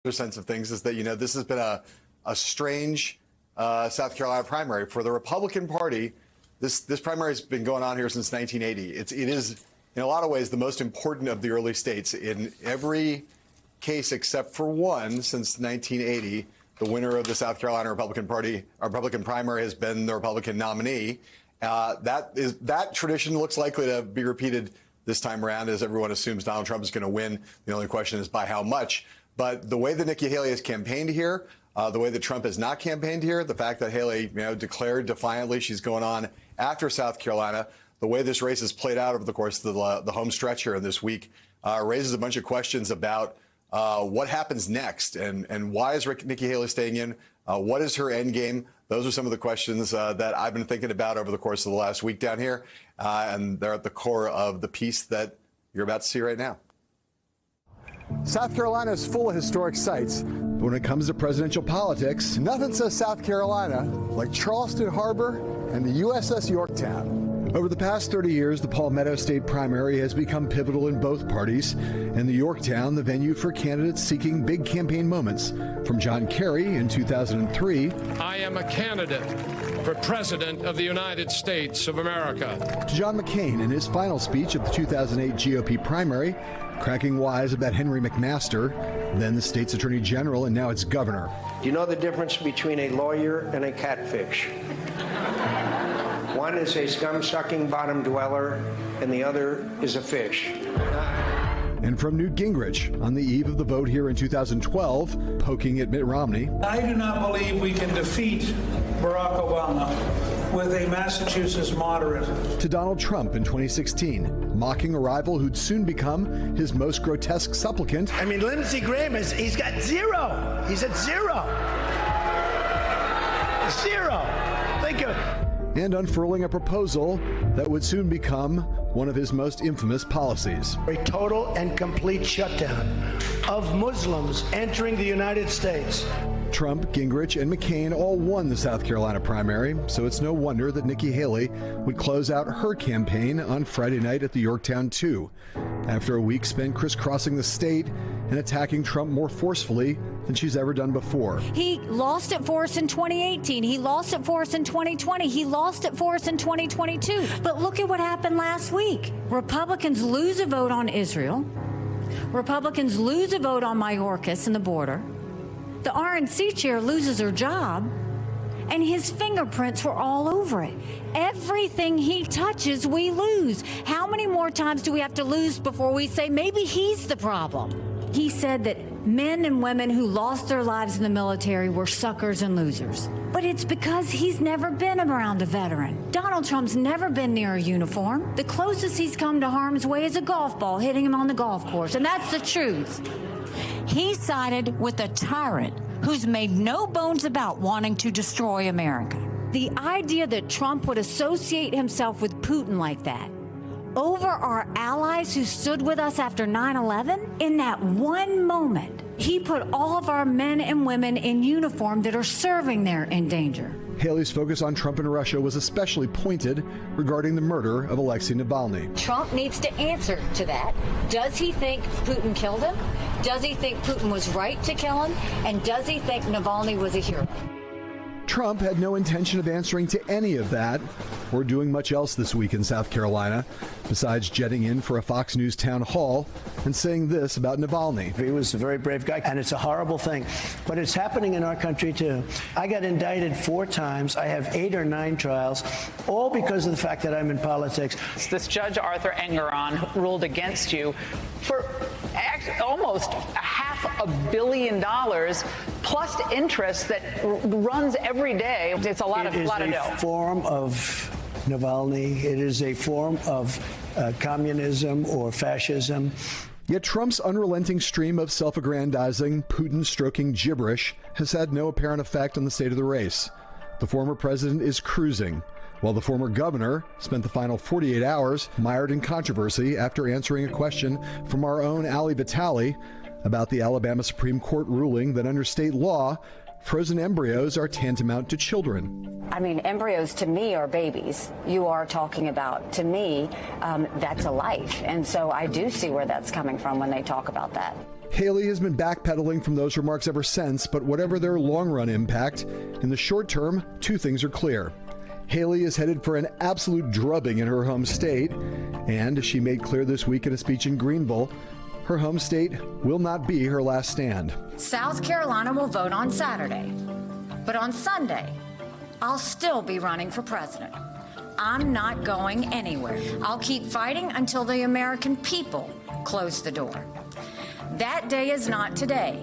sense of things is that, this has been a strange South Carolina primary for the Republican Party. This primary has been going on here since 1980. It is, in a lot of ways, the most important of the early states. In every case except for one since 1980, the winner of the South Carolina Republican primary has been the Republican nominee. That tradition looks likely to be repeated this time around, as everyone assumes Donald Trump is going to win. The only question is by how much. But the way that Nikki Haley has campaigned here, the way that Trump has not campaigned here, the fact that Haley declared defiantly she's going on after South Carolina, the way this race has played out over the course of the home stretch here in this week raises a bunch of questions about what happens next and why is Nikki Haley staying in? What is her end game? Those are some of the questions that I've been thinking about over the course of the last week down here. And they're at the core of the piece that you're about to see right now. South Carolina is full of historic sites. But when it comes to presidential politics, nothing says South Carolina like Charleston Harbor and the USS Yorktown. Over the past 30 years, the Palmetto State primary has become pivotal in both parties, and the Yorktown the venue for candidates seeking big campaign moments. From John Kerry in 2003, I am a candidate for President of the United States of America, to John McCain in his final speech of the 2008 GOP primary, cracking wise about Henry McMaster, then the state's attorney general and now its governor. Do you know the difference between a lawyer and a catfish? One is a scum-sucking bottom dweller, and the other is a fish. And from Newt Gingrich on the eve of the vote here in 2012, poking at Mitt Romney. I do not believe we can defeat Barack Obama with a Massachusetts moderate. To Donald Trump in 2016, mocking a rival who'd soon become his most grotesque supplicant. I mean, Lindsey Graham, he's got zero. He's at zero. Zero. Think of it. And unfurling a proposal that would soon become one of his most infamous policies. A total and complete shutdown of Muslims entering the United States. Trump, Gingrich, and McCain all won the South Carolina primary, so it's no wonder that Nikki Haley would close out her campaign on Friday night at the Yorktown 2, after a week spent crisscrossing the state and attacking Trump more forcefully than she's ever done before. He lost it for us in 2018. He lost it for us in 2020. He lost it for us in 2022. But look at what happened last week. Republicans lose a vote on Israel. Republicans lose a vote on Mayorkas and the border. The RNC chair loses her job, and his fingerprints were all over it. Everything he touches, we lose. How many more times do we have to lose before we say maybe he's the problem? He said that men and women who lost their lives in the military were suckers and losers. But it's because he's never been around a veteran. Donald Trump's never been near a uniform. The closest he's come to harm's way is a golf ball hitting him on the golf course, and that's the truth. He sided with a tyrant who's made no bones about wanting to destroy America. The idea that Trump would associate himself with Putin like that over our allies who stood with us after 9/11, in that one moment, he put all of our men and women in uniform that are serving there in danger. Haley's focus on Trump and Russia was especially pointed regarding the murder of Alexei Navalny. Trump needs to answer to that. Does he think Putin killed him? Does he think Putin was right to kill him? And does he think Navalny was a hero? Trump had no intention of answering to any of that or doing much else this week in South Carolina, besides jetting in for a Fox News town hall and saying this about Navalny. He was a very brave guy, and it's a horrible thing. But it's happening in our country, too. I got indicted 4 times. I have 8 or 9 trials, all because of the fact that I'm in politics. This Judge Arthur Engoron ruled against you for almost $500 million plus interest that runs every day. It's a lot of dough. It is a form of Navalny. It is a form of communism or fascism. Yet Trump's unrelenting stream of self-aggrandizing, Putin-stroking gibberish has had no apparent effect on the state of the race. The former president is cruising, while the former governor spent the final 48 hours mired in controversy after answering a question from our own Ali Vitale about the Alabama Supreme Court ruling that under state law, frozen embryos are tantamount to children. I mean, embryos to me are babies. You are talking about, to me, that's a life. And so I do see where that's coming from when they talk about that. Haley has been backpedaling from those remarks ever since, but whatever their long-run impact, in the short term, two things are clear. Haley is headed for an absolute drubbing in her home state, and as she made clear this week in a speech in Greenville, her home state will not be her last stand. South Carolina will vote on Saturday, but on Sunday, I'll still be running for president. I'm not going anywhere. I'll keep fighting until the American people close the door. That day is not today,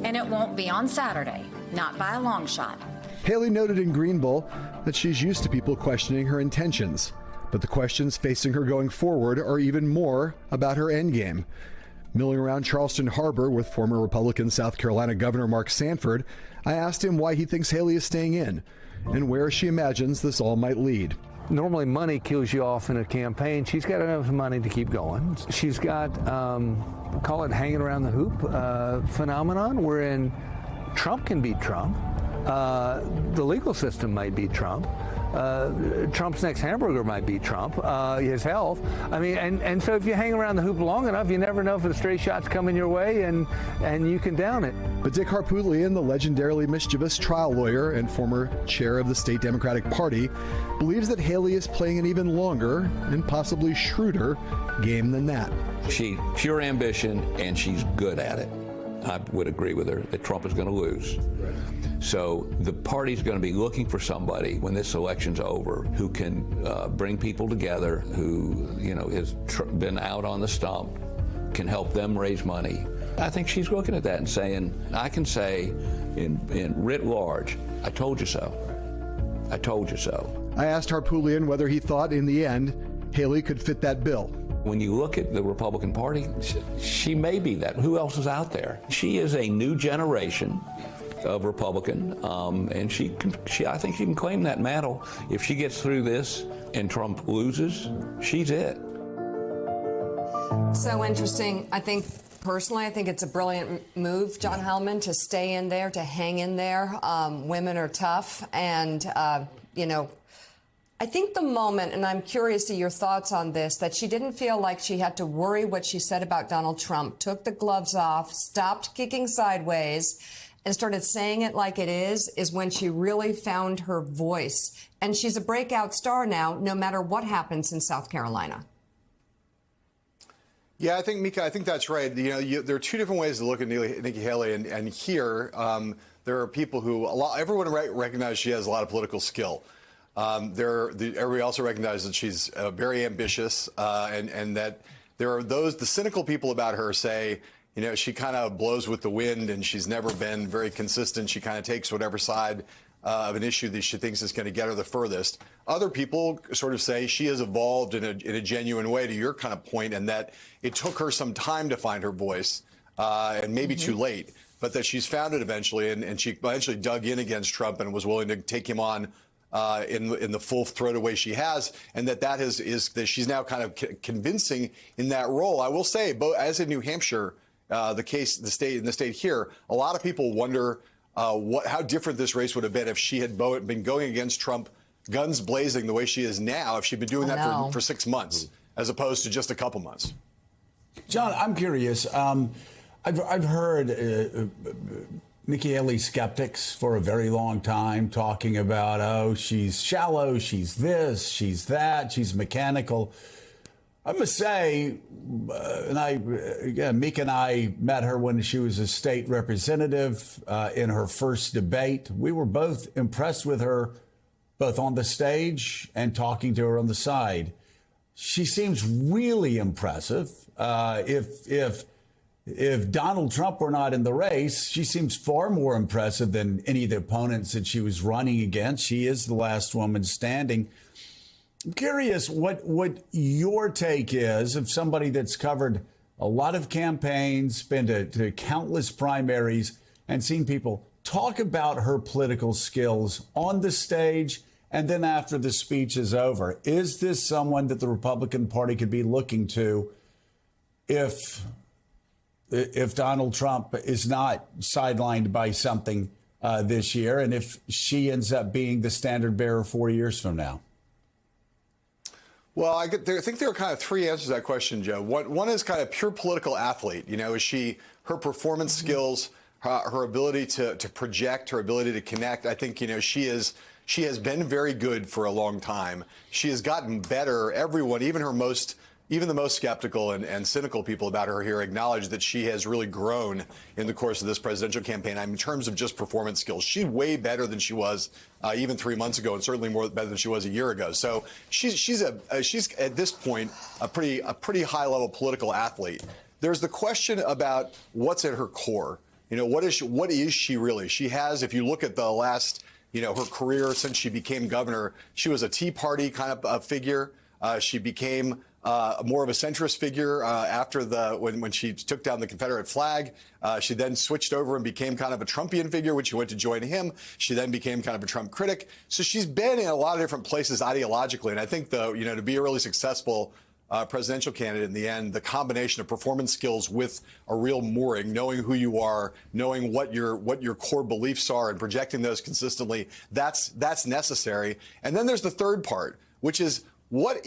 and it won't be on Saturday, not by a long shot. Haley noted in Greenville that she's used to people questioning her intentions, but the questions facing her going forward are even more about her endgame. Milling around Charleston Harbor with former Republican South Carolina Governor Mark Sanford, I asked him why he thinks Haley is staying in and where she imagines this all might lead. Normally money kills you off in a campaign. She's got enough money to keep going. She's got, call it hanging around the hoop phenomenon, wherein Trump can beat Trump. The legal system might beat Trump. Trump's next hamburger might beat Trump, his health. I mean, and so if you hang around the hoop long enough, you never know if a stray shot's coming your way, and you can down it. But Dick Harpootlian, the legendarily mischievous trial lawyer and former chair of the state Democratic Party, believes that Haley is playing an even longer and possibly shrewder game than that. She's pure ambition, and she's good at it. I would agree with her that Trump is going to lose. Right. So the party's going to be looking for somebody when this election's over who can bring people together, who has been out on the stump, can help them raise money. I think she's looking at that and saying, I can say in writ large, I told you so. I told you so. I asked Harpootlian whether he thought in the end Haley could fit that bill. When you look at the Republican Party, she may be that. Who else is out there? She is a new generation of Republican, and I think she can claim that mantle. If she gets through this and Trump loses, she's it. So interesting. Personally, I think it's a brilliant move, John Hellman, to stay in there, to hang in there. Women are tough, and I think the moment, and I'm curious to your thoughts on this, that she didn't feel like she had to worry what she said about Donald Trump, took the gloves off, stopped kicking sideways, and started saying it like it is when she really found her voice. And she's a breakout star now, no matter what happens in South Carolina. Yeah, I think, Mika, I think that's right. There are two different ways to look at Nikki Haley, and here there are people who, everyone recognizes she has a lot of political skill. Everybody also recognizes that she's very ambitious, and that there are the cynical people about her say, she kind of blows with the wind and she's never been very consistent. She kind of takes whatever side of an issue that she thinks is going to get her the furthest. Other people sort of say she has evolved in a genuine way, to your kind of point, and that it took her some time to find her voice, and maybe too late, but that she's found it eventually, and she eventually dug in against Trump and was willing to take him on in the full-throated way she has, and that is that she's now kind of convincing in that role. I will say, as in New Hampshire, the state here, a lot of people wonder how different this race would have been if she had been going against Trump, guns blazing the way she is now, if she'd been doing that for 6 months, as opposed to just a couple months. John, I'm curious. I've heard Nikki Haley skeptics for a very long time talking about, she's shallow, she's this, she's that, she's mechanical. I must say, Mika and I met her when she was a state representative in her first debate. We were both impressed with her, both on the stage and talking to her on the side. She seems really impressive. If Donald Trump were not in the race, she seems far more impressive than any of the opponents that she was running against. She is the last woman standing. I'm curious what your take is of somebody that's covered a lot of campaigns, been to countless primaries, and seen people talk about her political skills on the stage and then after the speech is over. Is this someone that the Republican Party could be looking to if Donald Trump is not sidelined by something this year, and if she ends up being the standard bearer 4 years from now? Well, I think there are kind of three answers to that question, Joe. One is kind of pure political athlete. You know, is she, her performance skills, her ability to project, her ability to connect. I think, you know, she has been very good for a long time. She has gotten better. Everyone, even the most skeptical and cynical people about her here acknowledge that she has really grown in the course of this presidential campaign. In terms of just performance skills, she's way better than she was even 3 months ago, and certainly more better than she was a year ago. So she's at this point a pretty high level political athlete. There's the question about what's at her core. You know, what is she really? She has, if you look at the last, you know, her career since she became governor, she was a Tea Party kind of figure. She became more of a centrist figure after when she took down the Confederate flag. She then switched over and became kind of a Trumpian figure when she went to join him. She then became kind of a Trump critic. So she's been in a lot of different places ideologically. And I think, though, you know, to be a really successful presidential candidate in the end, the combination of performance skills with a real mooring, knowing who you are, knowing what your core beliefs are, and projecting those consistently, that's necessary. And then there's the third part, which is what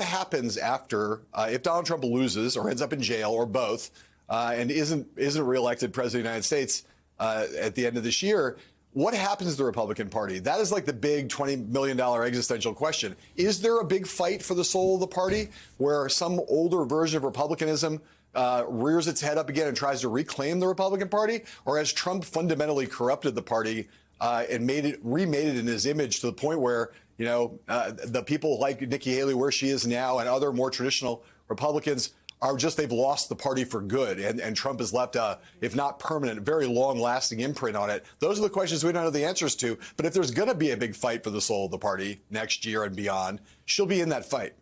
happens after if Donald Trump loses or ends up in jail or both and isn't reelected president of the United States at the end of this year? What happens to the Republican Party? That is like the big $20 million existential question. Is there a big fight for the soul of the party where some older version of republicanism rears its head up again and tries to reclaim the Republican Party? Or has Trump fundamentally corrupted the party and remade it in his image to the point where, you know, the people like Nikki Haley, where she is now, and other more traditional Republicans are just, they've lost the party for good, and Trump has left a, if not permanent, very long-lasting imprint on it. Those are the questions we don't know the answers to. But if there's going to be a big fight for the soul of the party next year and beyond, she'll be in that fight.